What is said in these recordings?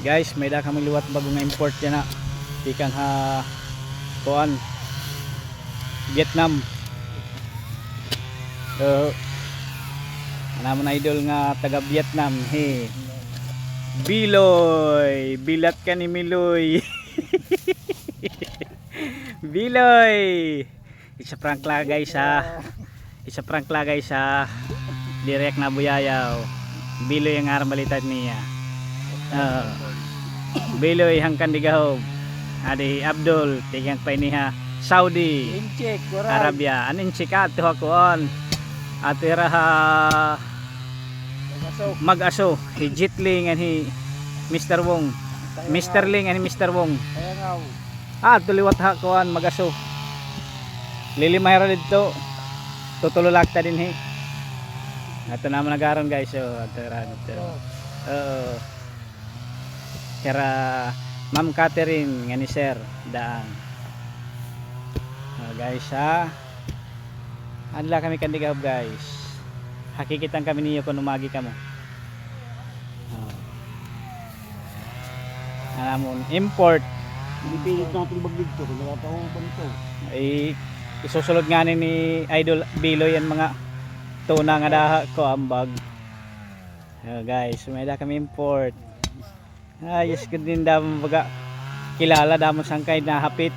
Guys, may da kami liwat bagong import yan na. Ikan ha kuan Vietnam. Naman idol nga taga Vietnam he. Biloy, bilat ka ni Miloy. Biloy. Isa prank la guys ha. Isa prank la guys ha. Direct na buyayaw. Biloy ang armalitat niya. Biloy hangkan digahog. Adi Abdul tigang pa niya Saudi Incheck, Arabia. Anin chika to hakuan. Atira mag-aso. Hi Jitling and hi Mr. Wong. Mr. Ling and Mr. Wong. Tuliwat hakuan mag-aso. Lilimahira dito. Tutululakta din hi. Ato naman nagaron guys. Atira dito. Kira Ma'am Catherine nga ni Sir Daang. Guys ha. Adla kami kandigaw guys. Hakikitan kami niyo kung umagi kamo. Alamon import. Pipilit natin bagdito kung nakataho ba nito. Ay isusulod nga ni Idol Biloy yan mga tuna nga daha ko ambag. Guys, may da kami import. Yes, good din damon baga kilala damon sangkay na hapit.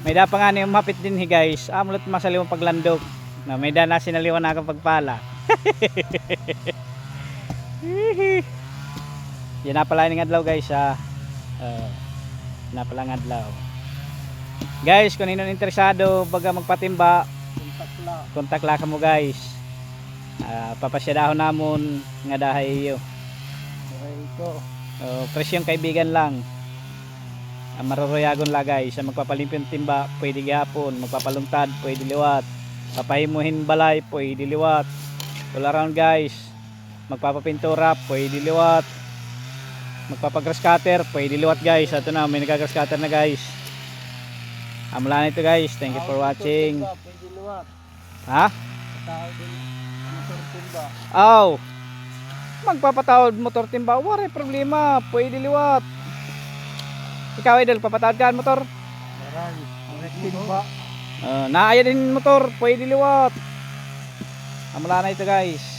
May da pa nga ni hapit din hi guys. Amulot masaliwang paglandok. Na may da na sinaliwan na akong pagpala. Yan na pala ng adlaw guys ha. Na pala ng adlaw. Guys, kung nino interesado baga magpatimba, kontak la kamo guys. Papasyadahon namon nga dahay iyo. Presyong kaibigan lang. Maruruyagon la guys. Magpapalimpyon timba, pwede gihapon. Magpapaluntad, pwede liwat. Papahimuhin balay, pwede liwat. All around guys. Magpapapintura, pwede liwat. Magpapagrass cutter, pwede liwat guys. Ito na, may nagagrass cutter na guys. Amula na ito guys. Thank you for watching. Ha? Oh. Magpapatawad motor timba, wala problema, pwede liwat. Ikaw idol, papatawad ka motor? Naaya din motor, pwede liwat. Amula na ito guys.